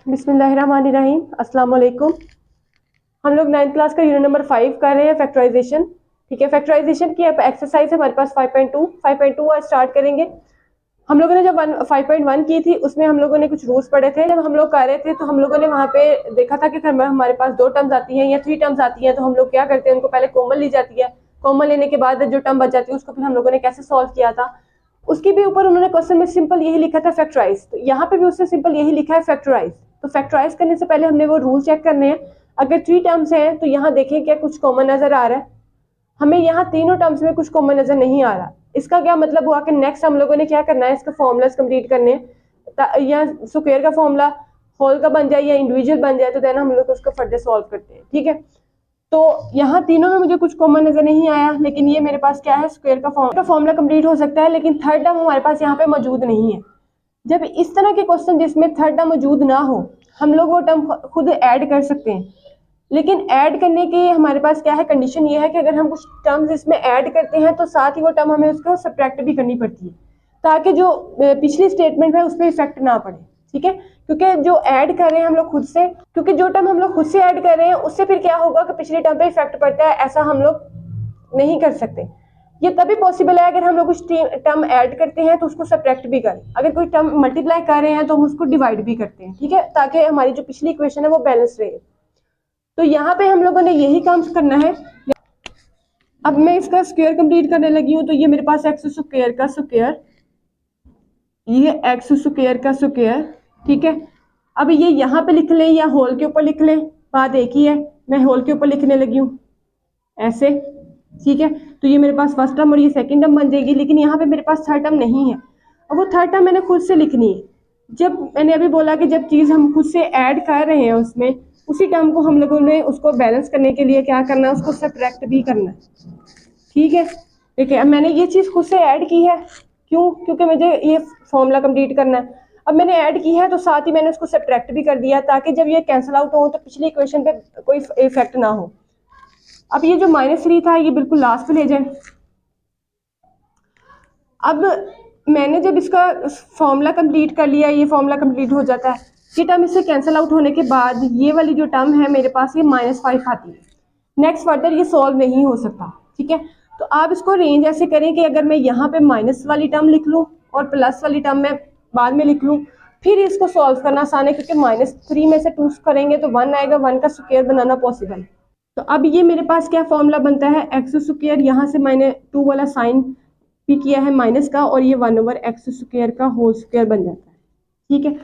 बिस्मिल्लाहिर्रहमानिर्रहीम। अस्सलाम वालेकुम। हम लोग 9th क्लास का यूनिट नंबर 5 कर रहे हैं, फैक्टराइजेशन। ठीक है, फैक्टराइजेशन की एक्सरसाइज है हमारे पास 5.2 और स्टार्ट करेंगे। हम लोगों ने जब 5.1 की थी उसमें हम लोगों ने कुछ रूल्स पढ़े थे। जब हम लोग कर रहे थे तो हम लोगों ने वहाँ पे देखा था कि हमारे पास 2 टर्म्स आती हैं या 3 टर्म्स आती हैं, तो हम लोग क्या करते हैं, उनको पहले कॉमन ली जाती है। कॉमन लेने के बाद जो टर्म बच जाती है उसको फिर हम लोगों ने कैसे सॉल्व किया था, उसके भी ऊपर उन्होंने क्वेश्चन में सिंपल यही लिखा था फैक्टराइज। तो यहाँ पे भी उसने सिंपल यही लिखा है फैक्टराइज। तो फैक्टराइज करने से पहले हमने वो रूल चेक करने हैं। अगर 3 टर्म्स हैं तो यहाँ देखें क्या कुछ कॉमन नजर आ रहा है। हमें यहाँ तीनों टर्म्स में कुछ कॉमन नजर नहीं आ रहा। इसका क्या मतलब हुआ कि नेक्स्ट हम लोगों ने क्या करना है, इसका फॉर्मूलाज कंप्लीट करने हैं। या स्क्वायर का फॉर्मूला होल का बन जाए या इंडिविजुअल बन जाए, तो देन हम लोग उसको फर्दर सॉल्व करते हैं। ठीक है, तो यहाँ तीनों में मुझे कुछ कॉमन नजर नहीं आया, लेकिन ये मेरे पास क्या है, स्क्वायर का फॉर्मूला कंप्लीट हो सकता है, लेकिन थर्ड टर्म हमारे पास यहाँ पे मौजूद नहीं है। जब इस तरह के क्वेश्चन जिसमें थर्ड टर्म मौजूद ना हो, हम लोग वो टर्म खुद ऐड कर सकते हैं। लेकिन ऐड करने की हमारे पास क्या है, कंडीशन ये है कि अगर हम कुछ टर्म्स इसमें ऐड करते हैं तो साथ ही वो टर्म हमें उसको सब्ट्रैक्ट भी करनी पड़ती है, ताकि जो पिछली स्टेटमेंट है उस पर इफेक्ट ना पड़े। ठीक है, क्योंकि जो ऐड कर रहे हैं हम लोग खुद से, क्योंकि जो टर्म हम लोग खुद से ऐड कर रहे हैं उससे फिर क्या होगा कि पिछले टर्म पे इफेक्ट पड़ता है, ऐसा हम लोग नहीं कर सकते। ये तभी पॉसिबल है अगर हम लोग कुछ टर्म ऐड करते हैं तो उसको सब्ट्रैक्ट भी करें। अगर कोई टर्म मल्टीप्लाई कर रहे हैं तो हम उसको डिवाइड भी करते हैं। ठीक है, ताकि हमारी जो पिछली इक्वेशन है वो बैलेंस रहे। तो यहाँ पे हम लोगों ने यही काम करना है। अब मैं इसका स्क्वायर कंप्लीट करने लगी हूँ। तो ये मेरे पास एक्स स्क्वायर का स्क्वायर, ये एक्स स्क्वायर का स्क्वायर। ठीक है, अब ये यहाँ पे लिख लें या होल के ऊपर लिख लें, बात एक ही है। मैं होल के ऊपर लिखने लगी हूँ ऐसे। ठीक है, तो ये मेरे पास फर्स्ट टर्म और ये सेकंड टर्म बन जाएगी, लेकिन यहाँ पे मेरे पास थर्ड टर्म नहीं है। अब वो थर्ड टर्म मैंने खुद से लिखनी है। जब मैंने अभी बोला कि जब चीज़ हम खुद से ऐड कर रहे हैं उसमें, उसी टर्म को हम लोगों ने उसको बैलेंस करने के लिए क्या करना है, उसको सब्ट्रैक्ट भी करना है। ठीक है, देखिए अब मैंने ये चीज़ खुद से ऐड की है। क्यों? क्योंकि मुझे ये फॉर्मूला कंप्लीट करना है। अब मैंने ऐड की है तो साथ ही मैंने उसको सब्ट्रैक्ट भी कर दिया, ताकि जब ये कैंसिल आउट हो तो पिछली इक्वेशन पे कोई इफेक्ट ना हो। अब ये जो -3 था ये बिल्कुल लास्ट पे ले जाए। अब मैंने जब इसका फॉर्मूला कंप्लीट कर लिया, ये फॉर्मूला कंप्लीट हो जाता है, ये टर्म इससे कैंसिल आउट होने के बाद ये वाली जो टर्म है मेरे पास, ये -5 आती है। नेक्स्ट फर्दर ये सॉल्व नहीं हो सकता। ठीक है, तो आप इसको रेंज ऐसे करें कि अगर मैं यहाँ पे माइनस वाली टर्म लिख लूँ और प्लस वाली टर्म मैं बाद में लिख लूँ, फिर इसको सॉल्व करना आसान है, क्योंकि -3 में से 2 करेंगे तो 1 आएगा, 1 का स्क्वायर बनाना पॉसिबल। तो अब ये मेरे पास क्या फॉर्मूला बनता है, एक्स स्क्वायर, यहाँ से मैंने 2 वाला साइन भी किया है माइनस का, और ये 1/x स्क्वायर का होल स्क्वायर बन जाता है। ठीक है,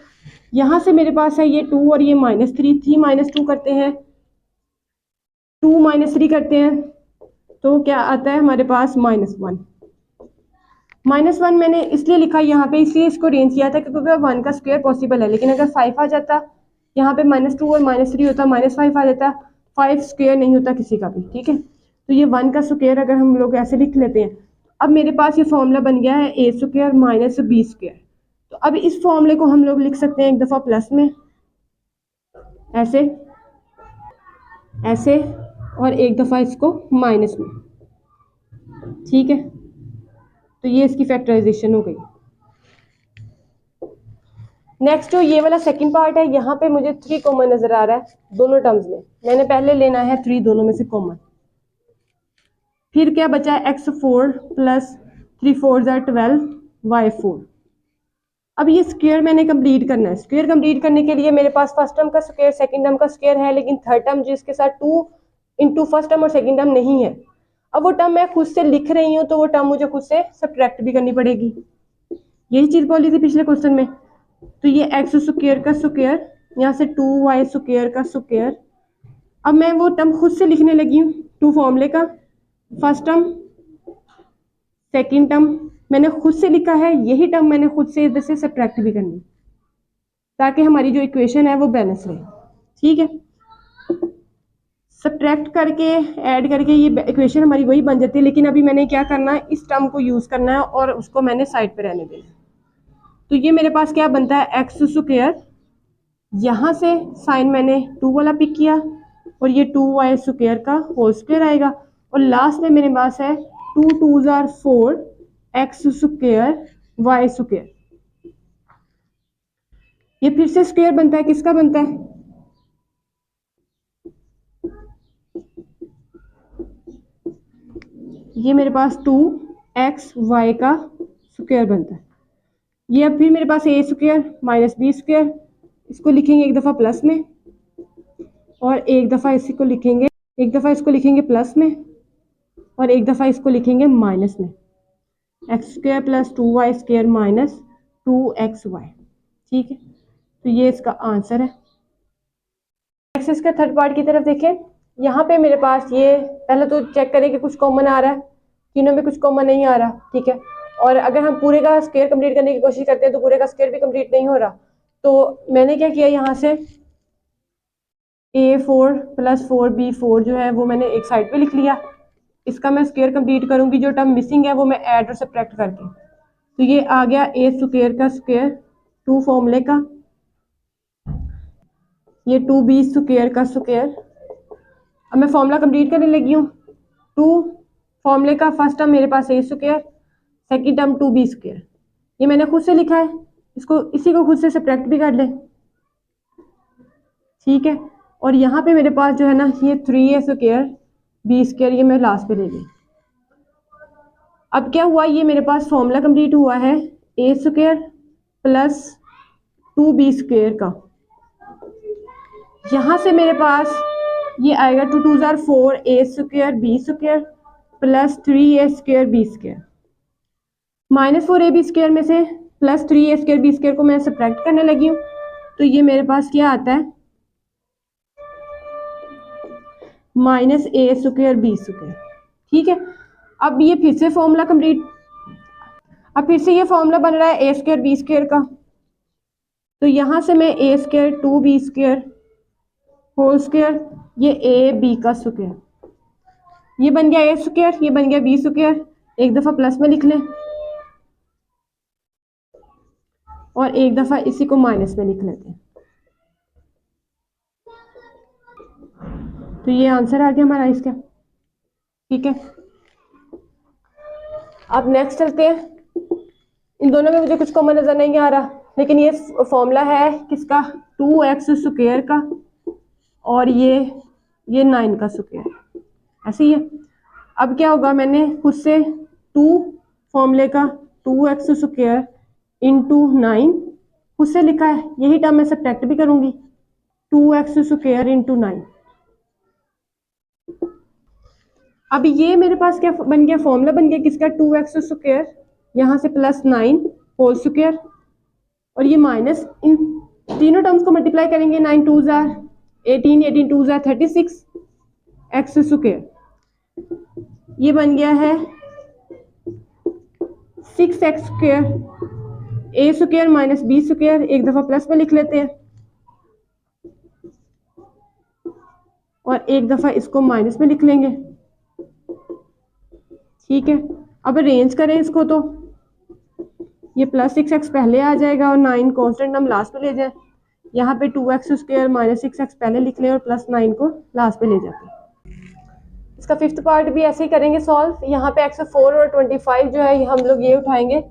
यहाँ से मेरे पास है ये 2 और ये -3, 3 - 2 करते हैं, 2 - 3 करते हैं, तो क्या आता है हमारे पास -1। -1 मैंने इसलिए लिखा यहाँ पे, इसलिए इसको रेंज किया था क्योंकि 1 का स्क्वायर पॉसिबल है। लेकिन अगर 5 आ जाता, यहाँ पे -2 और -3 होता, -5 आ जाता, 5 स्क्वायर नहीं होता किसी का भी। ठीक है, तो ये 1 का स्क्वायर अगर हम लोग ऐसे लिख लेते हैं, अब मेरे पास ये फॉर्मूला बन गया है a square minus b square. तो अब इस फॉर्मूले को हम लोग लिख सकते हैं एक दफ़ा प्लस में ऐसे ऐसे, और एक दफ़ा इसको माइनस में। ठीक है, तो ये इसकी फैक्टराइजेशन हो गई। नेक्स्ट जो ये वाला सेकंड पार्ट है, यहाँ पे मुझे 3 कॉमन नजर आ रहा है दोनों टर्म्स में। मैंने पहले लेना है 3 दोनों में से कॉमन। फिर क्या बचा है, x4 प्लस 3 4 12 y4। अब ये स्क्वायर मैंने कंप्लीट करना है। स्क्वायर कंप्लीट करने के लिए मेरे पास फर्स्ट टर्म का स्क्वायर, सेकंड टर्म का स्क्वायर है, लेकिन थर्ड टर्म जिसके साथ 2 इंटू फर्स्ट टर्म और सेकंड टर्म नहीं है। अब वो टर्म मैं खुद से लिख रही हूँ, तो वो टर्म मुझे खुद से सब्ट्रैक्ट भी करनी पड़ेगी। यही चीज़ बोली थी पिछले क्वेश्चन में। तो ये एक्स स्क्वायर का स्क्वायर, यहाँ से 2y स्क्वायर का स्क्वायर। अब मैं वो टर्म खुद से लिखने लगी हूँ, 2 फॉर्मूले का, फर्स्ट टर्म सेकंड टर्म मैंने खुद से लिखा है, यही टर्म मैंने खुद से इधर से सब्ट्रैक्ट भी करनी, ताकि हमारी जो इक्वेशन है वो बैलेंस रहे। ठीक है, सब्ट्रैक्ट करके ऐड करके ये इक्वेशन हमारी वही बन जाती है। लेकिन अभी मैंने क्या करना है, इस टर्म को यूज़ करना है और उसको मैंने साइड पे रहने देना है। तो ये मेरे पास क्या बनता है, एक्स स्क्वायर, यहाँ से साइन मैंने 2 वाला पिक किया, और ये 2y स्क्वायर का होल स्क्वायर आएगा, और लास्ट में मेरे पास है 2 2 4 एक्स स्क्वायर वाई स्क्वायर। ये फिर से स्क्वायर बनता है, किसका बनता है? ये मेरे पास 2xy का स्क्वायर बनता है। ये अब फिर मेरे पास A square minus B square, इसको लिखेंगे एक दफ़ा प्लस में और एक दफ़ा इसको लिखेंगे, एक दफ़ा इसको लिखेंगे प्लस में और एक दफ़ा इसको लिखेंगे माइनस में। X square plus 2y square minus 2xy। ठीक है, तो ये इसका आंसर है। एक्सेस का थर्ड पार्ट की तरफ देखें। यहाँ पे मेरे पास ये, पहले तो चेक करें कि कुछ कॉमन आ रहा है, तीनों में कुछ कॉमन नहीं आ रहा। ठीक है, और अगर हम पूरे का स्क्वायर कंप्लीट करने की कोशिश करते हैं तो पूरे का स्क्वायर भी कंप्लीट नहीं हो रहा। तो मैंने क्या किया, यहाँ से a4 + 4b4 जो है वो मैंने एक साइड पे लिख लिया। इसका मैं स्क्वायर कंप्लीट करूंगी, जो टर्म मिसिंग है वो मैं ऐड और सब्ट्रैक्ट करके। तो ये आ गया ए स्क्वायर का स्क्वायर 2 फॉर्मूले का, ये 2b स्क्वायर का स्क्वायर। अब मैं फॉर्मूला कंप्लीट करने लगी हूँ। 2 फॉर्मूले का फर्स्ट टर्म मेरे पास A square, second term 2b square, ये मैंने खुद से लिखा है, इसको इसी को खुद से सब्ट्रैक्ट भी कर ले। ठीक है, और यहाँ पे मेरे पास जो है ना ये 3a स्क्वायर b स्क्वायर, ये मैं लास्ट पे ले ली। अब क्या हुआ, ये मेरे पास फॉर्मूला कंप्लीट हुआ है ए स्क्वायर प्लस 2b स्क्वायर का। यहाँ से मेरे पास ये आएगा 2 2 ज़ार 4 a square b square plus 3a square b square, minus 4ab square में से plus 3a square b square को मैं सब्ट्रैक्ट करने लगी हूँ। तो ये मेरे पास क्या आता है, minus a square b square. ठीक है, अब ये फिर से फॉर्मूला कंप्लीट, अब फिर से ये फॉर्मूला बन रहा है a स्क्वायर b स्क्वायर का। तो यहाँ से मैं a square 2b square whole square, ये a b का स्क्वायर, ये बन गया a स्क्वायर, ये बन गया b स्क्वायर, एक दफ़ा प्लस में लिख लें और एक दफ़ा इसी को माइनस में लिख लेते हैं। तो ये आंसर आ गया हमारा इसका। ठीक है, अब नेक्स्ट चलते हैं। इन दोनों में मुझे कुछ कॉमन नज़र नहीं आ रहा, लेकिन ये फॉर्मूला है किसका, 2x स्क्वायर का और ये 9 का स्क्वायर, ऐसे ही है। अब क्या होगा, मैंने खुद से 2 फॉर्मूले का 2x स्क्वायर इंटू 9 खुद से लिखा है, यही टर्म मैं सब्ट्रैक्ट भी करूंगी, 2x स्क्वायर इंटू 9। अब ये मेरे पास क्या बन गया, फॉर्मूला बन गया किसका, 2x स्क्वायर, यहाँ से प्लस 9 होल स्क्वायर और ये माइनस, इन तीनों टर्म्स को मल्टीप्लाई करेंगे, 9 2 ज़ार 18, 18 2 ज़ार 36 x स्क्वायर, ये बन गया है 6x square, a square minus b square, एक दफ़ा प्लस में लिख लेते हैं और एक दफ़ा इसको माइनस में लिख लेंगे। ठीक है, अब अरेंज करें इसको, तो ये प्लस 6x पहले आ जाएगा और 9 कांस्टेंट हम लास्ट पे ले जाएं, यहाँ पे 2x स्क्वायर माइनस 6x पहले लिख लें और प्लस 9 को लास्ट पे ले जाते हैं। इसका फिफ्थ पार्ट भी ऐसे ही करेंगे सॉल्व। यहाँ पे x4 और 25 जो है ये हम लोग ये उठाएंगे,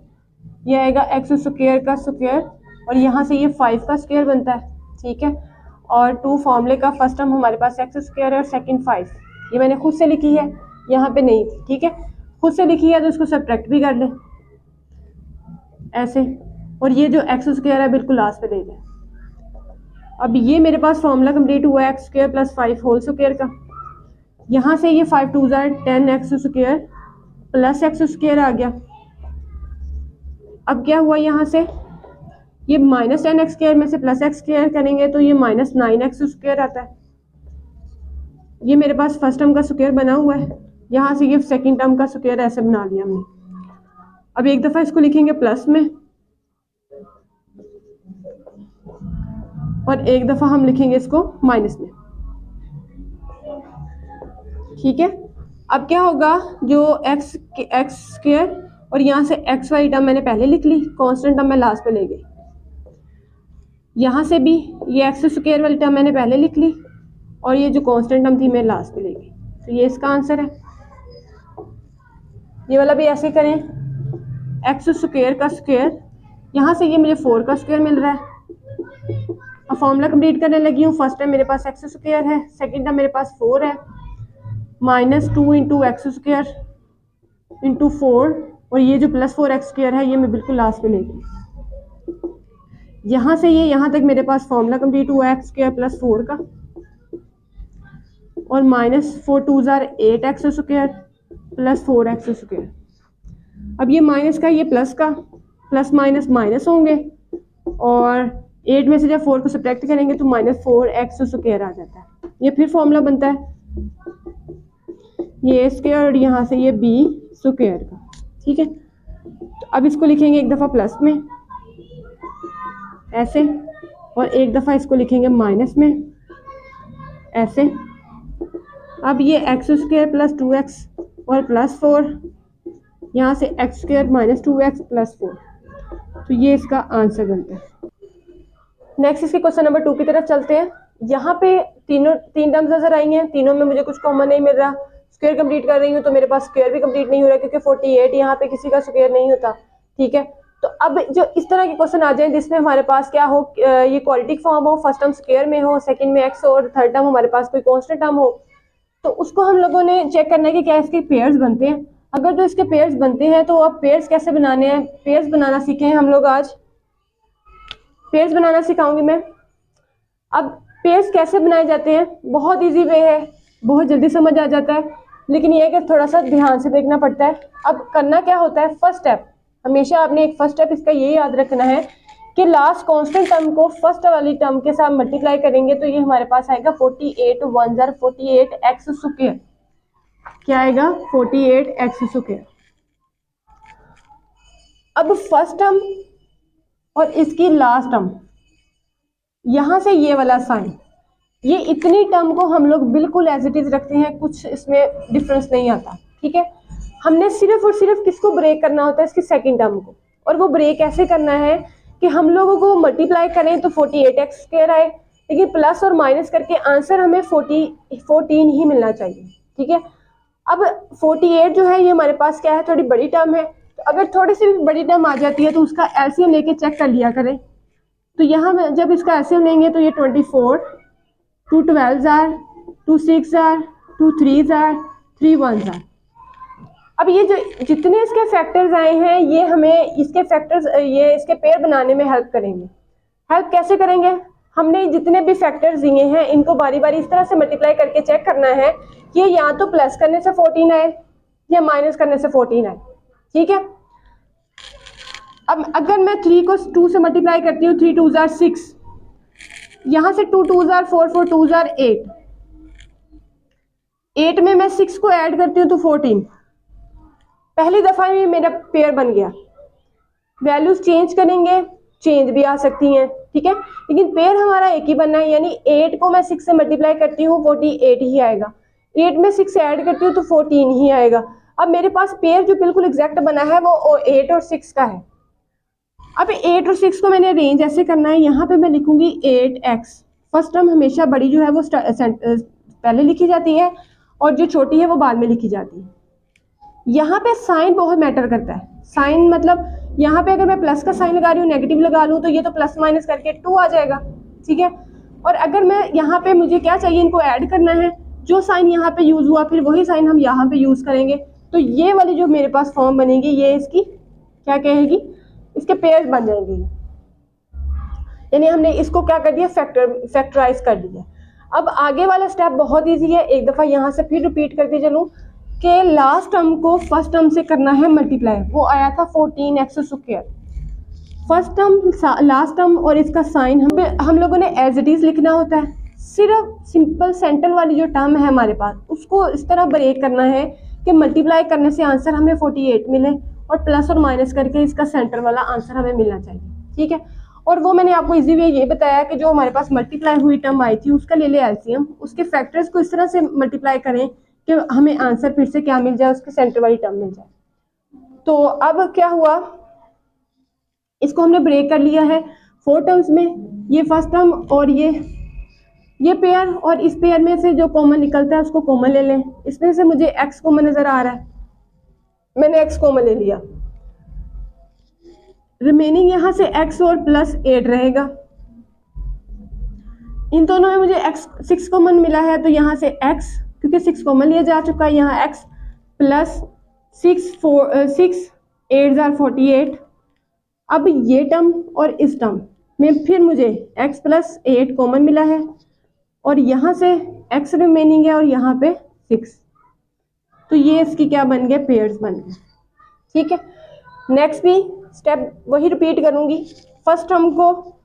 ये आएगा x स्क्वायर का स्क्वायर और यहाँ से ये 5 का स्क्वायर बनता है। ठीक है, और 2 फॉर्मूले का फर्स्ट टर्म हमारे पास x स्क्वायर है और सेकंड 5, ये मैंने खुद से लिखी है, यहाँ पे नहीं। ठीक है, खुद से लिखी है तो इसको सब्ट्रैक्ट भी कर लें ऐसे, और ये जो x स्क्वायर है बिल्कुल लास्ट पे ले जाए। अब ये मेरे पास फॉर्मूला कंप्लीट हुआ है x square plus 5 whole square का। यहाँ से ये 5 2 ज़ार 10x square plus x square आ गया। अब क्या हुआ, यहाँ से ये माइनस 10x स्क्वायर में से प्लस x स्क्वायर करेंगे तो ये माइनस 9x स्क्वायर आता है। ये मेरे पास फर्स्ट टर्म का स्क्वायर बना हुआ है, यहाँ से ये सेकंड टर्म का स्क्वायर ऐसे बना लिया हमने। अब एक दफ़ा इसको लिखेंगे प्लस में और एक दफ़ा हम लिखेंगे इसको माइनस में। ठीक है, अब क्या होगा, जो x स्क्वायर और यहाँ से एक्स वाई टर्म मैंने पहले लिख ली, कांस्टेंट टर्म मैं लास्ट पे ले गई। यहाँ से भी ये एक्स स्क्वायर वाली टर्म मैंने पहले लिख ली और ये जो कांस्टेंट टर्म थी मैं लास्ट पे ले गई। तो ये इसका आंसर है। ये वाला भी ऐसे करें, एक्स स्क्वायर का स्क्वायर, यहाँ से ये मुझे 4 का स्क्वायर मिल रहा है फॉर्मूला कंप्लीट करने लगी हूँ। फर्स्ट टाइम मेरे पास एक्स स्क्वायर है, सेकंड टाइम मेरे पास 4 है, -2 इंटू एक्स स्क्वायर इंटू 4, और ये जो +4 एक्स स्क्वायर है ये मैं बिल्कुल लास्ट में लेगी। यहाँ से ये यहाँ तक मेरे पास फॉर्मूला कंप्लीट हुआ एक्स स्क्वायर प्लस 4 का, और -4 2 ज़ार 8 x square plus 4 x square. अब ये माइनस का ये प्लस का, प्लस माइनस माइनस होंगे, और 8 में से जब 4 को सब्ट्रैक्ट करेंगे तो -4 एक्स स्क्वायर आ जाता है। ये फिर फॉर्मूला बनता है ये ए स्क्वायर और यहाँ से ये बी स्क्वायर का, ठीक है। तो अब इसको लिखेंगे एक दफ़ा प्लस में ऐसे, और एक दफ़ा इसको लिखेंगे माइनस में ऐसे। अब ये एक्स स्क्वायर प्लस 2x और प्लस 4, यहाँ से एक्स स्क्वायर -2x प्लस 4, तो ये इसका आंसर बनता है। नेक्स्ट इसके क्वेश्चन नंबर 2 की तरफ चलते हैं। यहाँ पे तीन टर्म्स नजर आई हैं, तीनों में मुझे कुछ कॉमन नहीं मिल रहा। स्क्वायर कंप्लीट कर रही हूँ तो मेरे पास स्क्वायर भी कंप्लीट नहीं हो रहा क्योंकि 48 यहाँ पे किसी का स्क्वायर नहीं होता, ठीक है। तो अब जो इस तरह के क्वेश्चन आ जाए जिसमें हमारे पास क्या हो, ये क्वाड्रेटिक फॉर्म हो, फर्स्ट टर्म स्क्वायर में हो, सेकंड में एक्स हो, और थर्ड टर्म हमारे पास कोई कांस्टेंट टर्म हो, तो उसको हम लोगों ने चेक करना है कि क्या इसके पेयर्स बनते हैं। अगर तो इसके पेयर्स बनते हैं तो अब पेयर्स कैसे बनाने हैं, पेयर्स बनाना सीखे हैं हम लोग। आज पेयर्स बनाना सिखाऊंगी मैं। अब पेयर्स कैसे बनाए जाते हैं, बहुत इजी वे है, बहुत जल्दी समझ आ जाता है, लेकिन ये है कि थोड़ा सा ध्यान से देखना पड़ता है। अब करना क्या होता है, फर्स्ट स्टेप, हमेशा आपने एक फर्स्ट स्टेप इसका ये याद रखना है कि लास्ट कांस्टेंट टर्म को फर्स्ट वाली टर्म के साथ मल्टीप्लाई करेंगे तो ये हमारे पास आएगा 48 1 ज़ार 48 एक्स स्क्वायर। क्या आएगा, 48 एक्स स्क्वायर। अब फर्स्ट टर्म और इसकी लास्ट टर्म, यहां से ये वाला साइन, ये इतनी टर्म को हम लोग बिल्कुल एज इट इज रखते हैं, कुछ इसमें डिफरेंस नहीं आता, ठीक है। हमने सिर्फ और सिर्फ किसको ब्रेक करना होता है, इसकी सेकंड टर्म को, और वो ब्रेक ऐसे करना है कि हम लोगों को मल्टीप्लाई करें तो 48 एक्स स्क्वायर आए, लेकिन प्लस और माइनस करके आंसर हमें 14 ही मिलना चाहिए, ठीक है। अब 48 जो है ये हमारे पास क्या है, थोड़ी बड़ी टर्म है, तो अगर थोड़ी सी भी बड़ी टर्म आ जाती है तो उसका एलसीएम लेके चेक कर लिया करें। तो यहाँ जब इसका एलसीएम लेंगे तो ये 24 2 12 ज़ार 2 6 ज़ार 2 3 ज़ार 3 1 ज़ार। अब ये जो जितने इसके फैक्टर्स आए हैं ये हमें इसके फैक्टर्स, ये इसके पेयर बनाने में हेल्प करेंगे। हेल्प कैसे करेंगे, हमने जितने भी फैक्टर्स दिए हैं इनको बारी बारी इस तरह से मल्टीप्लाई करके चेक करना है कि या तो प्लस करने से 14 आए या माइनस करने से 14 आए, ठीक है। अब अगर मैं 3 को 2 से मल्टीप्लाई करती हूँ, 3 2 ज़ार 6, यहाँ से 2 2 ज़ार 4 4 2 ज़ार 8, 8 में मैं 6 को ऐड करती हूँ तो 14, पहली दफ़ा में मेरा पेयर बन गया। वैल्यूज चेंज करेंगे, चेंज भी आ सकती हैं, ठीक है, लेकिन पेयर हमारा एक ही बनना है, यानी 8 को मैं 6 से मल्टीप्लाई करती हूँ 48 ही आएगा, 8 में 6 ऐड करती हूँ तो 14 ही आएगा। अब मेरे पास पेयर जो बिल्कुल एग्जैक्ट बना है वो 8 और 6 का है। अब 8 और 6 को मैंने अरेंज ऐसे करना है, यहाँ पे मैं लिखूंगी 8x, फर्स्ट टर्म हमेशा बड़ी जो है वो पहले लिखी जाती है और जो छोटी है वो बाद में लिखी जाती है। यहाँ पे साइन बहुत मैटर करता है, साइन मतलब यहाँ पे अगर मैं प्लस का साइन लगा रही हूँ, नेगेटिव लगा लूँ तो ये तो प्लस माइनस करके 2 आ जाएगा, ठीक है। और अगर मैं यहाँ पे मुझे क्या चाहिए, इनको ऐड करना है, जो साइन यहाँ पे यूज हुआ फिर वही साइन हम यहाँ पे यूज करेंगे, तो ये वाली जो मेरे पास फॉर्म बनेगी ये इसकी क्या कहेगी, इसके पेयर्स बन जाएंगे, यानी हमने इसको क्या कर दिया, फैक्टराइज कर दिया। अब आगे वाला स्टेप बहुत इजी है, एक दफा यहाँ से फिर रिपीट करते चलूं कि लास्ट टर्म को फर्स्ट टर्म से करना है मल्टीप्लाई, वो आया था 14 x square, first term last term और इसका साइन हम लोगों ने एज इट इज लिखना होता है। सिर्फ सिंपल सेंटर वाली जो टर्म है हमारे पास उसको इस तरह ब्रेक करना है कि मल्टीप्लाई करने से आंसर हमें 48 मिले और प्लस और माइनस करके इसका सेंटर वाला आंसर हमें मिलना चाहिए, ठीक है। और वो मैंने आपको इजी वे ये बताया कि जो हमारे पास मल्टीप्लाई हुई टर्म आई थी उसका ले ले एलसीएम, उसके फैक्टर्स को इस तरह से मल्टीप्लाई करें कि हमें आंसर फिर से क्या मिल जाए, उसके सेंटर वाली टर्म मिल जाए। तो अब क्या हुआ, इसको हमने ब्रेक कर लिया है 4 टर्म्स में, ये फर्स्ट टर्म और ये पेयर, और इस पेयर में से जो कॉमन निकलता है उसको कॉमन ले लें। इसमें से मुझे एक्स कॉमन नजर आ रहा है, मैंने एक्स कॉमन ले लिया, रिमेनिंग यहाँ से x और +8 रहेगा। इन दोनों में मुझे x 6 कॉमन मिला है, तो यहाँ से x, क्योंकि 6 कॉमन लिया जा चुका है, यहाँ x प्लस 6 8 जार 48। अब ये टर्म और इस टर्म में फिर मुझे x प्लस 8 कॉमन मिला है, और यहाँ से x रिमेनिंग है और यहाँ पे 6, तो ये इसकी क्या बन गए, पेयर्स बन गए। ठीक है, नेक्स्ट भी स्टेप वही रिपीट करूंगी। फर्स्ट टर्म को,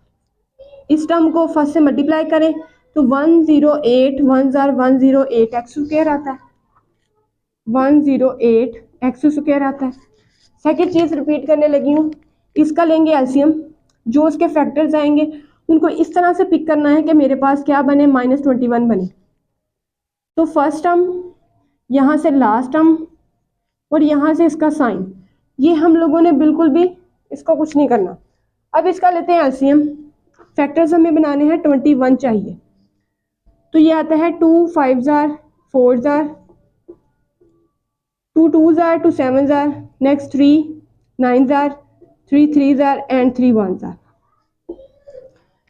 इस टर्म को फर्स्ट से मल्टीप्लाई करें तो 108 1 जार 108 एक्स स्क्वायर आता है, 108 एक्स स्क्वायर आता है। सेकेंड चीज रिपीट करने लगी हूँ, इसका लेंगे एलसीएम, जो उसके फैक्टर्स आएंगे उनको इस तरह से पिक करना है कि मेरे पास क्या बने, -21 बने। तो फर्स्ट टर्म, यहाँ से लास्ट टर्म और यहाँ से इसका साइन, ये हम लोगों ने बिल्कुल भी इसको कुछ नहीं करना। अब इसका लेते हैं एलसीएम, फैक्टर्स हमें बनाने हैं, 21 चाहिए, तो ये आता है 2 5 jar 4 jar, 2 2 jar 2 7 jar, next 3 9 jar, 3 3 jar and 3 1 jar.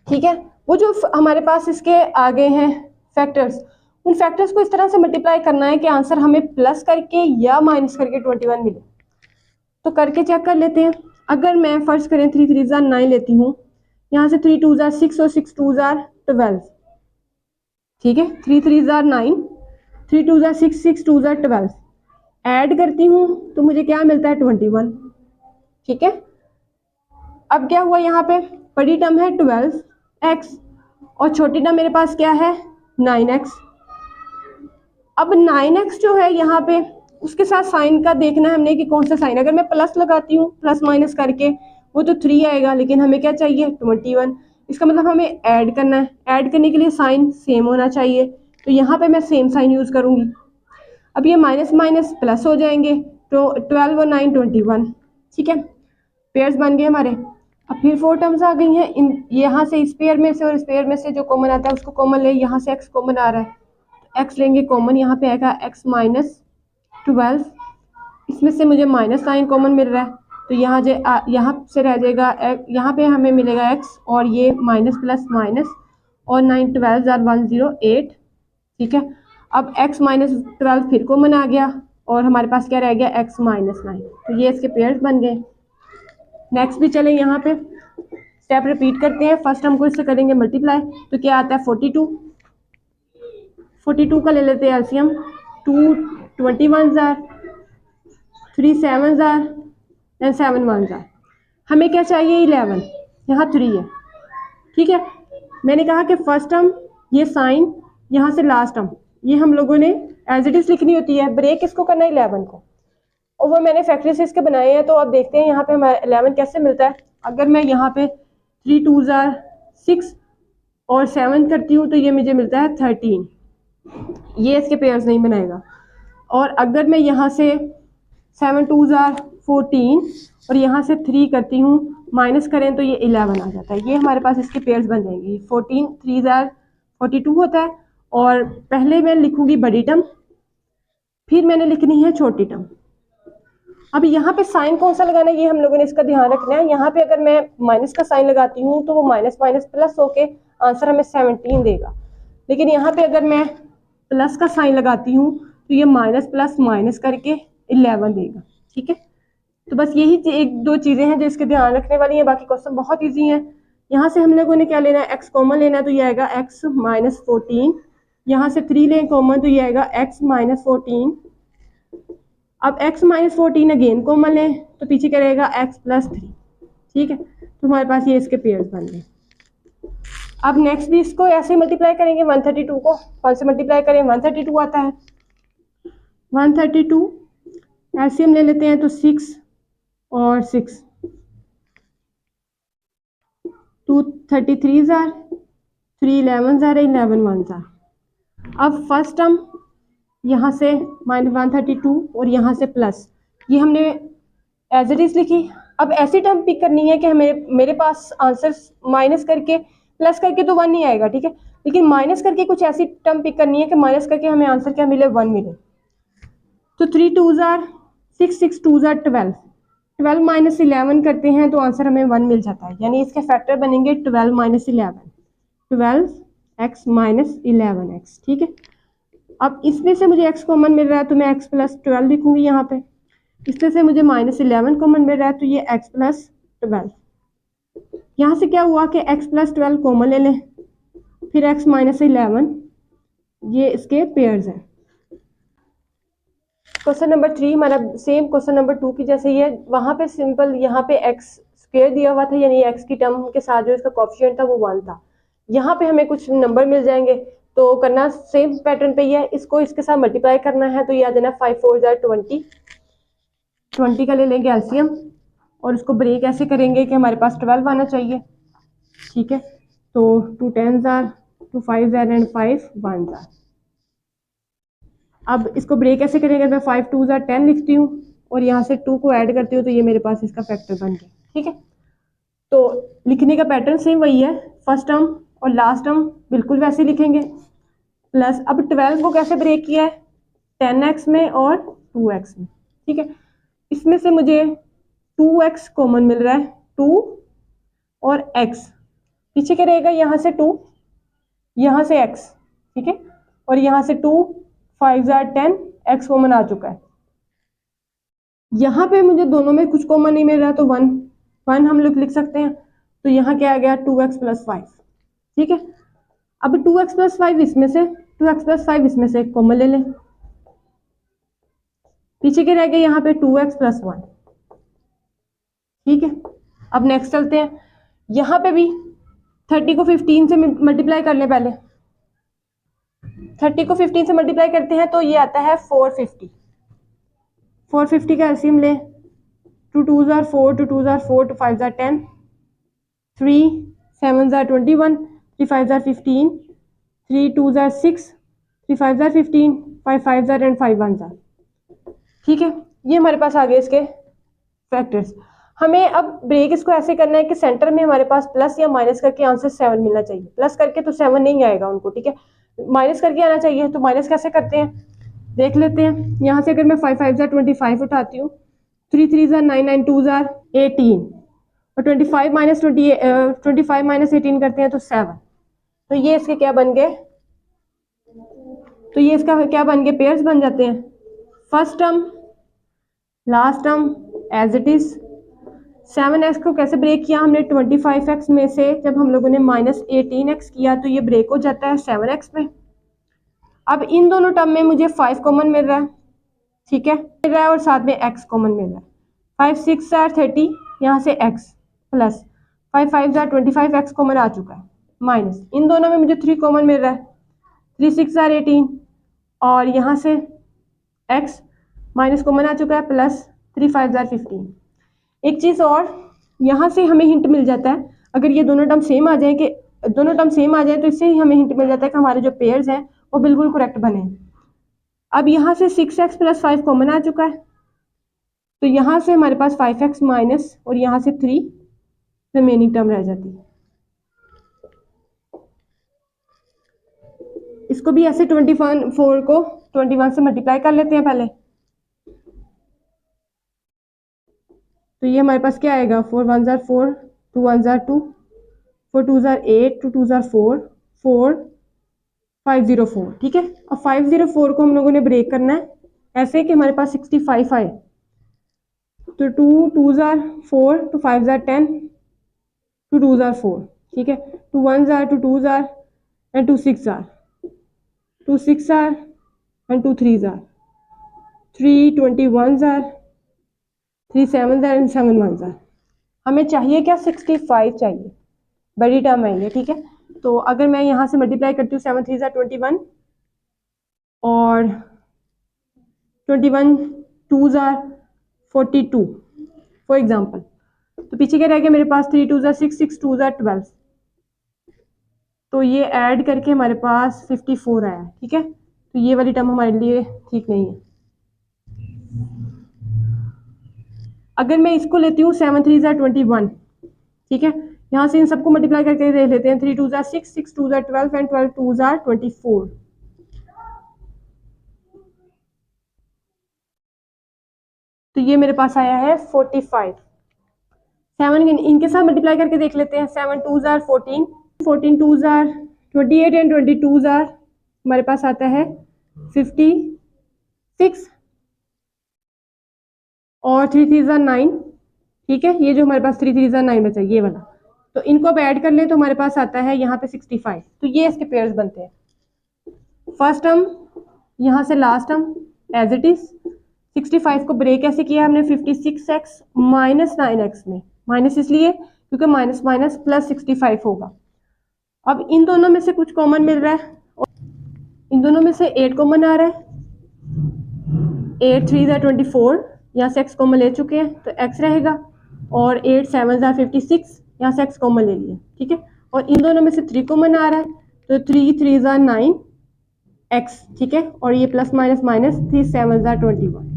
ठीक है, वो जो हमारे पास इसके आगे हैं फैक्टर्स, उन फैक्टर्स को इस तरह से मल्टीप्लाई करना है कि आंसर हमें प्लस करके या माइनस करके 21 मिले। तो करके चेक कर लेते हैं। अगर मैं फर्स्ट करें 3 3 जार 9 लेती हूँ, यहाँ से 3 2 जार 6 और 6 2 जार 12। ठीक है, 3 3 जार 9, 3 2 जार 6, 6 2 जार 12, ऐड करती हूँ तो मुझे क्या मिलता है, 21। ठीक है, अब क्या हुआ, यहाँ पे बड़ी टर्म है 12x और छोटी टर्म मेरे पास क्या है, 9x। अब 9x जो है यहाँ पे, उसके साथ साइन का देखना है हमने कि कौन सा साइन। अगर मैं प्लस लगाती हूँ प्लस माइनस करके, वो तो 3 आएगा, लेकिन हमें क्या चाहिए, 21। इसका मतलब हमें ऐड करना है, ऐड करने के लिए साइन सेम होना चाहिए, तो यहाँ पे मैं सेम साइन यूज करूंगी। अब ये माइनस माइनस प्लस हो जाएंगे, तो 12 और 9 21। ठीक है, पेयर्स बन गए हमारे। अब फिर 4 टर्म्स आ गई हैं, इन यहाँ से इस पेयर में से और इस पेयर में से जो कॉमन आता है उसको कॉमन ले, यहाँ से x कॉमन आ रहा है, x लेंगे कॉमन, यहाँ पे आएगा x माइनस 12, इसमें से मुझे माइनस साइन कॉमन मिल रहा है, तो यहाँ से रह जाएगा, यहाँ पे हमें मिलेगा x और ये माइनस प्लस माइनस, और 9 12 जार 108। ठीक है, अब x माइनस 12 फिर कॉमन आ गया और हमारे पास क्या रह गया, x माइनस 9, तो ये इसके पेयर्स बन गए। नेक्स्ट भी चले, यहाँ पे स्टेप रिपीट करते हैं। फर्स्ट हम को इससे करेंगे मल्टीप्लाई, तो क्या आता है 42 का ले लेते हैं LCM, 2 21 jar, 3 7 jar and 7 1 jar. हमें क्या चाहिए, 11, यहाँ 3 है। ठीक है, मैंने कहा कि फर्स्ट टर्म ये साइन, यहाँ से लास्ट टर्म, ये हम लोगों ने एज इट इज लिखनी होती है, ब्रेक इसको करना है 11 को, और वो मैंने फैक्टरी से इसके बनाए हैं। तो आप देखते हैं यहाँ पे हमारा 11 कैसे मिलता है। अगर मैं यहाँ पे 3 2 जार 6 और 7 करती हूँ तो ये मुझे मिलता है 13, ये इसके पेयर्स नहीं बनाएगा। और अगर मैं यहाँ से 7 2 जार 14 और यहाँ से 3 करती हूँ, माइनस करें तो ये 11 आ जाता है, ये हमारे पास इसके पेयर्स बन जाएंगे। 14 3 जार 42 होता है, और पहले मैं लिखूंगी बड़ी टर्म, फिर मैंने लिखनी है छोटी टर्म। अब यहाँ पे साइन कौन सा लगाना है, ये हम लोगों ने इसका ध्यान रखना है। यहाँ पे अगर मैं माइनस का साइन लगाती हूँ तो वो माइनस माइनस प्लस होके आंसर हमें 17 देगा, लेकिन यहाँ पे अगर मैं प्लस का साइन लगाती हूँ तो ये माइनस प्लस माइनस करके 11 देगा। ठीक है, तो बस यही एक दो चीज़ें हैं जो इसके ध्यान रखने वाली हैं, बाकी क्वेश्चन बहुत ईजी है। यहाँ से हम लोगों ने क्या लेना है, x कॉमन लेना है, तो ये आएगा x माइनस 14, यहाँ से 3 लें कॉमन, तो ये आएगा x माइनस 14। अब x माइनस 14 अगेन कॉमन लें तो पीछे क्या रहेगा, x प्लस 3। ठीक है, तो हमारे पास ये इसके पेयर्स बन गए। अब नेक्स्ट भी इसको ऐसे मल्टीप्लाई करेंगे, 132 को 5 से मल्टीप्लाई करें, 132 आता है। 132 एलसीएम ले लेते हैं, तो 6 और 6, 2 33 जार, 3 11 जार, 11 1 जार। अब फर्स्ट टर्म यहाँ से -132 और यहाँ से प्लस, ये हमने एज इट इज लिखी। अब ऐसी टर्म पिक करनी है कि हमें, मेरे पास आंसर माइनस करके प्लस करके तो 1 नहीं आएगा, ठीक है, लेकिन माइनस करके कुछ ऐसी टर्म पिक करनी है कि माइनस करके हमें आंसर क्या मिले, 1 मिले। तो 3 2 जार 6 6 2 जार 12, 12 माइनस 11 करते हैं तो आंसर हमें 1 मिल जाता है, यानी इसके फैक्टर बनेंगे 12 माइनस 11, 12 x माइनस 11x, ठीक है। अब इसमें से मुझे x कॉमन मिल रहा है तो मैं x प्लस 12 लिखूंगी यहाँ पे। इसमें से मुझे माइनस 11 कॉमन मिल रहा है तो ये x प्लस 12। यहाँ से क्या हुआ कि x प्लस 12 कॉमन ले लें, फिर x माइनस 11, ये इसके पेयर्स हैं। क्वेश्चन नंबर 3 हमारा सेम क्वेश्चन नंबर 2 की जैसे ही है। वहां पे सिंपल यहाँ पे x स्क्वायर दिया हुआ था, यानी x की टर्म के साथ जो इसका कोएफिशिएंट था वो 1 था। यहाँ पे हमें कुछ नंबर मिल जाएंगे तो करना सेम पैटर्न पे ही है, इसको इसके साथ मल्टीप्लाई करना है। तो ये आ जाना 5 4 20, 20 का ले लेंगे एलसीएम और उसको ब्रेक ऐसे करेंगे कि हमारे पास 12 आना चाहिए, ठीक है। तो 2 10s are, 2 5s are and 5 1s are। अब इसको ब्रेक ऐसे करेंगे, मैं 5 2s are 10 लिखती हूँ और यहाँ से 2 को ऐड करती हूँ तो ये मेरे पास इसका फैक्टर बन गया, ठीक है। तो लिखने का पैटर्न सेम वही है, फर्स्ट टर्म और लास्ट टर्म बिल्कुल वैसे लिखेंगे। प्लस अब 12 को कैसे ब्रेक किया है, 10x में और 2x में, ठीक है। इसमें से मुझे 2x कॉमन मिल रहा है, 2 और x, पीछे क्या रहेगा, यहाँ से 2, यहाँ से x, ठीक है। और यहाँ से 2 5 are 10, x कॉमन आ चुका है। यहाँ पे मुझे दोनों में कुछ कॉमन नहीं मिल रहा तो 1 1 हम लोग लिख सकते हैं। तो यहाँ क्या आ गया, 2x प्लस 5, ठीक है। अब 2x प्लस 5 इसमें से, 2x प्लस 5 इसमें से एक कॉमन ले लें, पीछे क्या रह गया, यहाँ पे 2x प्लस 1, ठीक है। अब नेक्स्ट चलते हैं, यहाँ पे भी 30 को 15 से मल्टीप्लाई कर ले। पहले 30 को 15 से मल्टीप्लाई करते हैं तो ये आता है 450। 450 का एलसीएम ले, 2 2s are 4, 2 2s are 4, 2 5s are 10, 3 7s are 21, 3 5s are 15, 3 2s are 6, 3 5s are 15, 5 5s are and 5 1s are, ठीक है। ये हमारे पास आ गए इसके फैक्टर्स। हमें अब ब्रेक इसको ऐसे करना है कि सेंटर में हमारे पास प्लस या माइनस करके आंसर 7 मिलना चाहिए। प्लस करके तो 7 नहीं आएगा उनको, ठीक है, माइनस करके आना चाहिए। तो माइनस कैसे करते हैं देख लेते हैं। यहाँ से अगर मैं 5 5 25 उठाती हूँ, 3 3 9 9 2 18 और 25 माइनस 18 करते हैं तो 7। तो ये इसके क्या बन गए, तो ये इसका क्या बन गए, पेयर्स बन जाते हैं। First term last term as it is. 7x को कैसे ब्रेक किया हमने, 25x में से जब हम लोगों ने माइनस 18x किया तो ये ब्रेक हो जाता है 7x में। अब इन दोनों टर्म में मुझे 5 कॉमन मिल रहा है, ठीक है, मिल रहा है और साथ में x कॉमन मिल रहा है। 5 6 are 30, यहाँ से x plus 5 5 are 25, x common आ चुका है, माइनस इन दोनों में मुझे 3 कॉमन मिल रहा है, 3 6 are 18 और यहाँ से x माइनस कॉमन आ चुका है, प्लस 3 5 are 15। एक चीज़ और, यहाँ से हमें हिंट मिल जाता है, अगर ये दोनों टर्म सेम आ जाए, कि दोनों टर्म सेम आ जाए तो इससे ही हमें हिंट मिल जाता है कि हमारे जो पेयर्स हैं वो बिल्कुल करेक्ट बने। अब यहाँ से 6x प्लस 5 कॉमन आ चुका है तो यहाँ से हमारे पास 5x माइनस और यहाँ से 3 रिमेनिंग टर्म रह जाती है। इसको भी ऐसे 24 को 21 से मल्टीप्लाई कर लेते हैं पहले। तो ये हमारे पास क्या आएगा, 4 1s are 4, 2 1s are 2, 4 2s are 8, 2 2s are 4, 4 504, ठीक है। अब 504 को हम लोगों ने ब्रेक करना है ऐसे कि हमारे पास 65 आए। तो 2 2s are 4, 2 5s are 10, 2 2s are 4, ठीक है, 2 1s are, 2 2s are and 2 6 are, 2 6 are and 2 3s are, 3 21s are, 3 7s are and 7 1s are। हमें चाहिए क्या, 65 चाहिए, बड़ी टर्म है ये, ठीक है। तो अगर मैं यहाँ से मल्टीप्लाई करती हूँ, 7 3s are 21 और 21 2s are 42 फॉर एग्जाम्पल। तो पीछे क्या रह गया मेरे पास, 3 2s are 6, 6 2s are 12। तो ये ऐड करके हमारे पास 54 आया, ठीक है। तो ये वाली टर्म हमारे लिए ठीक नहीं है। अगर मैं इसको लेती हूँ 7 3s are 21, ठीक है, यहाँ से इन सबको मल्टीप्लाई करके देख लेते हैं। 3 2s are 6, 6 2s are 12 and 12 2s are 24। तो ये मेरे पास आया है 45। 7 इनके साथ मल्टीप्लाई करके देख लेते हैं। 7 2s are 14, 14 2s are 28 and 22 are हमारे पास आता है 56 और 3 3 ज़ा 9। ठीक है, ये जो हमारे पास 3 3 ज़ा 9 बचा ये वाला, तो इनको अब ऐड कर लें तो हमारे पास आता है यहाँ पे 65। तो ये इसके पेयर्स बनते हैं। फर्स्ट टर्म यहाँ से last term as it is, 65 को ब्रेक कैसे किया हमने 56x माइनस 9x में, माइनस इसलिए क्योंकि माइनस माइनस प्लस 65 होगा। अब इन दोनों में से कुछ कॉमन मिल रहा है, इन दोनों में से 8 कॉमन आ रहा है, 8 3 ज़ा 24, यहाँ से x कॉमन ले चुके हैं तो x रहेगा, और 8 7 ज़ा 56, यहाँ से x कॉमन ले लिया। ठीक है, और इन दोनों में से 3 कॉमन आ रहा है तो 3 3 ज़ा 9 x। ठीक है, और ये प्लस माइनस माइनस 3 7 ज़ा 21।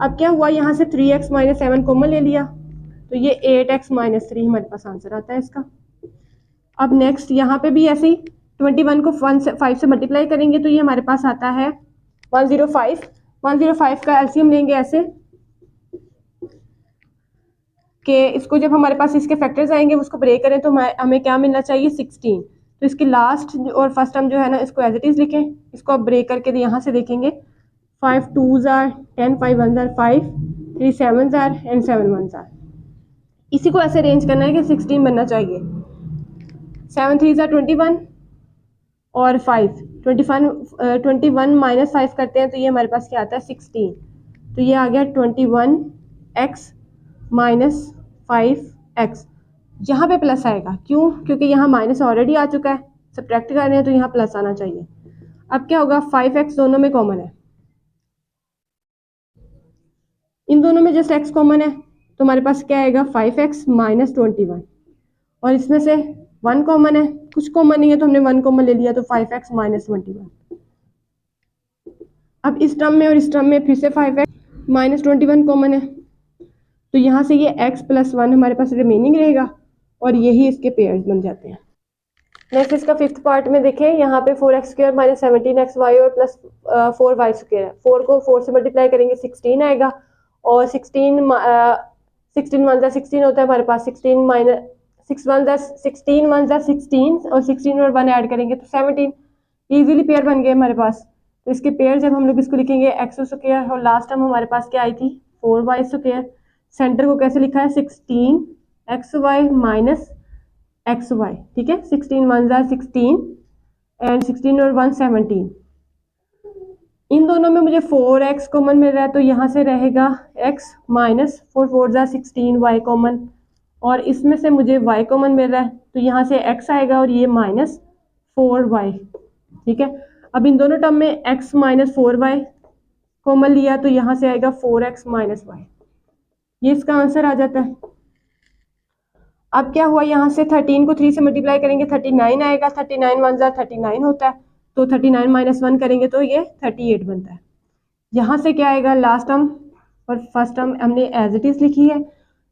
अब क्या हुआ, यहाँ से 3x माइनस 7 कॉमन ले लिया तो ये 8x माइनस 3 हमारे पास आंसर आता है इसका। अब नेक्स्ट यहाँ पे भी ऐसे ही 21 को 5 से मल्टीप्लाई करेंगे तो ये हमारे पास आता है 105। 105 का एलसीएम लेंगे ऐसे कि इसको जब हमारे पास इसके फैक्टर्स आएंगे उसको ब्रेक करें तो हमें क्या मिलना चाहिए 16। तो इसकी लास्ट और फर्स्ट टर्म जो है ना इसको एज इट इज लिखें, इसको अब ब्रेक करके यहाँ से देखेंगे 5 2s are 10, 5 1s are 5, 3 7s are and 7 1s are। इसी को ऐसे अरेंज करना है कि 16 बनना चाहिए। 7 3s are 21 और 5 21 माइनस 5 करते हैं तो ये हमारे पास क्या आता है 16। तो ये आ गया 21x माइनस 5x। यहाँ पे प्लस आएगा, क्यों? क्योंकि यहाँ माइनस ऑलरेडी आ चुका है, सब्ट्रैक्ट कर रहे हैं तो यहाँ प्लस आना चाहिए। अब क्या होगा, 5x दोनों में कॉमन है, इन दोनों में जस्ट x कॉमन है तो हमारे पास क्या आएगा 5x माइनस 21, और इसमें से 1 कॉमन है, कुछ कॉमन नहीं है तो हमने 1 कॉमन ले लिया तो 5x माइनस 21। अब इस टर्म में और इस टर्म में फिर से 5x माइनस 21 कॉमन है तो यहाँ से ये x प्लस 1 हमारे पास रिमेनिंग रहेगा और यही इसके पेयर्स बन जाते हैं। नेक्स्ट इसका फिफ्थ पार्ट में देखें, यहाँ पे 4x स्क्वायर माइनस 17xy और प्लस 4y स्क्वायर है। 4 को 4 से मल्टीप्लाई करेंगे 16 आएगा, और 16 16 1 16 होता है हमारे पास, 16 माइनस 6 1 16 1 16 और 16 और 1 ऐड करेंगे तो 17। इजीली पेयर बन गए हमारे पास। तो इसके पेयर जब हम लोग इसको लिखेंगे x स्क्वायर, और लास्ट टाइम हमारे पास क्या आई थी 4y स्क्वायर। सेंटर को कैसे लिखा है 16xy माइनस xy। ठीक है, 16 1 16 एंड 16 और 1 17। इन दोनों में मुझे 4x कॉमन मिल रहा है तो यहाँ से रहेगा x माइनस 4 4 16 y कॉमन, और इसमें से मुझे y कॉमन मिल रहा है तो यहाँ से x आएगा और ये माइनस 4y। ठीक है, अब इन दोनों टर्म में x माइनस 4y कॉमन लिया तो यहाँ से आएगा 4x माइनस y। ये इसका आंसर आ जाता है। अब क्या हुआ, यहाँ से 13 को 3 से मल्टीप्लाई करेंगे 39 आएगा, 39 1 39 होता है तो 39 माइनस 1 करेंगे तो ये 38 बनता है। यहाँ से क्या आएगा, लास्ट टर्म और फर्स्ट टर्म हमने एज इट इज लिखी है।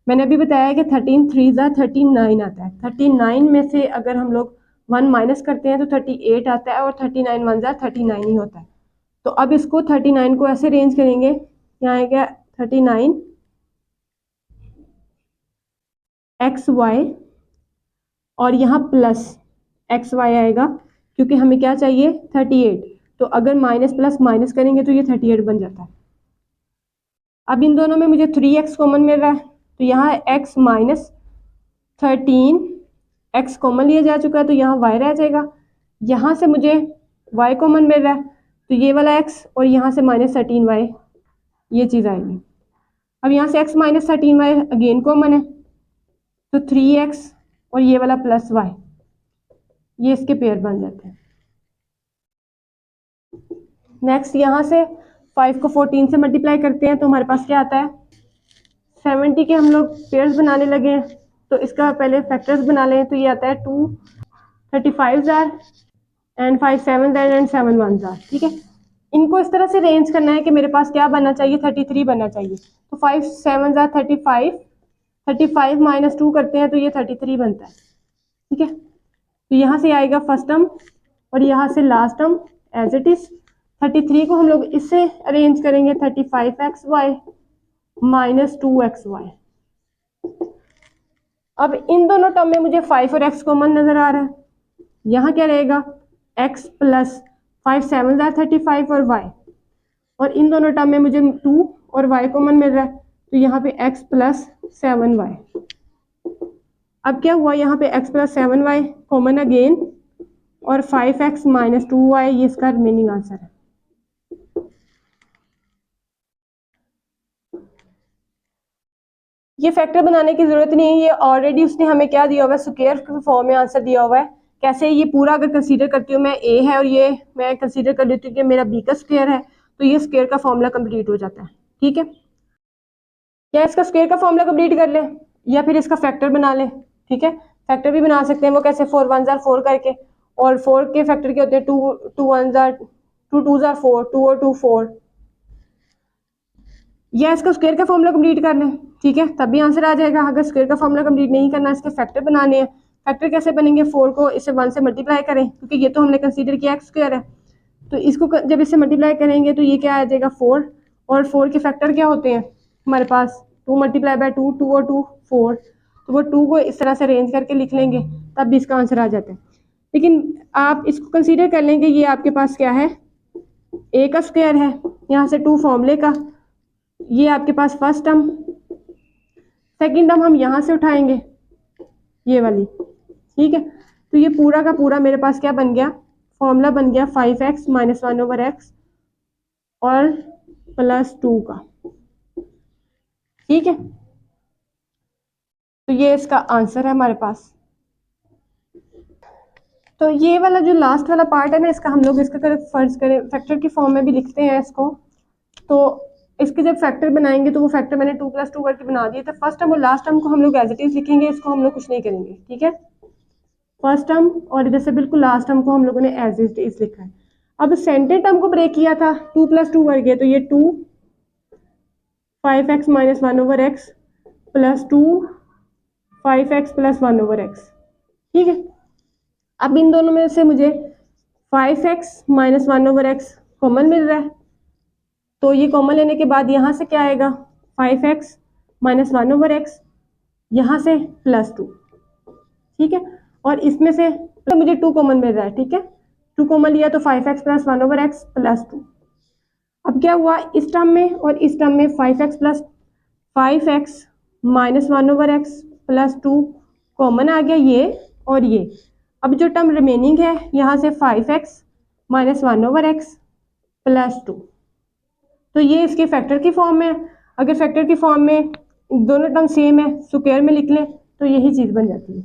मैंने अभी बताया कि 13 3 39 आता है, 39 में से अगर हम लोग 1 माइनस करते हैं तो 38 आता है, और 39 1 39 ही होता है। तो अब इसको 39 को ऐसे अरेंज करेंगे, यहाँ आएगा 39 xy और यहाँ प्लस xy आएगा क्योंकि हमें क्या चाहिए 38। तो अगर माइनस प्लस माइनस करेंगे तो ये 38 बन जाता है। अब इन दोनों में मुझे 3x कॉमन मिल रहा है तो यहाँ x माइनस 13 x कॉमन लिया जा चुका है तो यहाँ y रह जाएगा। यहाँ से मुझे y कॉमन मिल रहा है तो ये वाला x, और यहाँ से माइनस 13y ये चीज़ आएगी। अब यहाँ से x minus 13y again common है तो 3x और ये वाला प्लस y, ये इसके पेयर बन जाते हैं। नेक्स्ट यहाँ से 5 को 14 से मल्टीप्लाई करते हैं तो हमारे पास क्या आता है 70 के हम लोग पेयर्स बनाने लगे हैं तो इसका पहले फैक्टर्स बना लें तो ये आता है 2 35 एंड 5 7 एंड 7 1। ठीक है, इनको इस तरह से अरेंज करना है कि मेरे पास क्या बनना चाहिए 33 बनना चाहिए। तो 5 7 35, 35 माइनस 2 करते हैं तो ये 33 बनता है। ठीक है, तो यहाँ से आएगा फर्स्ट टर्म और यहाँ से last term as it is. 33 को हम लोग इससे अरेंज करेंगे 35xy माइनस 2xy। अब इन दोनों टर्म में मुझे 5 और x कॉमन नजर आ रहा है यहाँ क्या रहेगा, x प्लस 5 7 35 और y, और इन दोनों टर्म में मुझे 2 और y कॉमन मिल रहा है, तो यहाँ पे x प्लस 7y। अब क्या हुआ, यहाँ पे x plus 7y common again, और 5x माइनस 2y, ये इसका रिमेनिंग आंसर है। ये फैक्टर बनाने की जरूरत नहीं है, ये ऑलरेडी उसने हमें क्या दिया हुआ है, स्क्वायर के फॉर्म में आंसर दिया हुआ है। कैसे, ये पूरा अगर कंसीडर करती हूँ मैं, a है और ये मैं कंसीडर कर लेती हूँ कि मेरा b का स्क्वायर है, तो ये स्क्वायर का फॉर्मूला कंप्लीट हो जाता है। ठीक है, या इसका स्क्वायर का फॉर्मूला कंप्लीट कर ले, या फिर इसका फैक्टर बना ले। ठीक है, फैक्टर भी बना सकते हैं, वो कैसे, 4 1 जार 4 करके, और 4 के फैक्टर क्या होते हैं, 2 1 जार 2 जार 4, 2 और 2 4, या इसका स्क्वायर का फॉर्मूला कंप्लीट कर लें। ठीक है, तब भी आंसर आ जाएगा। अगर स्क्वायर का फॉर्मूला कंप्लीट नहीं करना, इसके फैक्टर बनाने हैं। फैक्टर कैसे बनेंगे, 4 को इससे 1 से मल्टीप्लाई करें, क्योंकि ये तो हमने कंसीडर किया एक्स स्क्वायर है, तो इसको जब इससे मल्टीप्लाई करेंगे तो ये क्या आ जाएगा, 4, और 4 के फैक्टर क्या होते हैं हमारे पास, 2 मल्टीप्लाई बाय 2, 2 और 2 4, तो वो 2 को इस तरह से अरेंज करके लिख लेंगे, तब भी इसका आंसर आ जाता है। लेकिन आप इसको कंसीडर कर लेंगे, ये आपके पास क्या है, ए का स्क्वायर है, यहाँ से 2 फॉर्मूले का, ये आपके पास फर्स्ट टर्म, सेकंड टर्म हम यहाँ से उठाएंगे, ये वाली। ठीक है, तो ये पूरा का पूरा मेरे पास क्या बन गया, फॉर्मूला बन गया 5x माइनस 1 ओवर एक्स और प्लस 2 का। ठीक है, तो ये इसका आंसर है हमारे पास। तो ये वाला जो लास्ट वाला पार्ट है ना, इसका हम लोग इसका अगर फर्ज करें फैक्टर की फॉर्म में भी लिखते हैं इसको, तो इसके जब फैक्टर बनाएंगे तो वो फैक्टर मैंने 2 + 2 करके बना दिए थे। फर्स्ट टर्म और लास्ट टर्म को हम लोग एज इट इज लिखेंगे, इसको हम लोग कुछ नहीं करेंगे। ठीक है, फर्स्ट टर्म और इधर से बिल्कुल लास्ट टर्म को हम लोगों ने एज इट इज लिखा है। अब सेंटर टर्म को ब्रेक किया था 2 + 2 करके, तो ये 2 5x minus 1 over x plus 2 5x plus 1 over x. ठीक है, अब इन दोनों में से मुझे 5x minus 1 over x common मिल रहा है, तो ये कॉमन लेने के बाद यहाँ से क्या आएगा, 5x माइनस 1 ओवर एक्स, यहाँ से प्लस 2। ठीक है, और इसमें से तो मुझे 2 कॉमन मिल रहा है। ठीक है, 2 कॉमन लिया तो 5x plus 1 over x plus 2। अब क्या हुआ, इस टर्म में और इस टर्म में 5x minus 1 over x plus 2 common आ गया, ये और ये। अब जो टर्म रिमेनिंग है यहाँ से 5x minus 1 over x plus 2, तो ये इसके फैक्टर की फॉर्म में है। अगर फैक्टर की फॉर्म में दोनों टर्म सेम है, स्क्वायर में लिख लें तो यही चीज़ बन जाती है।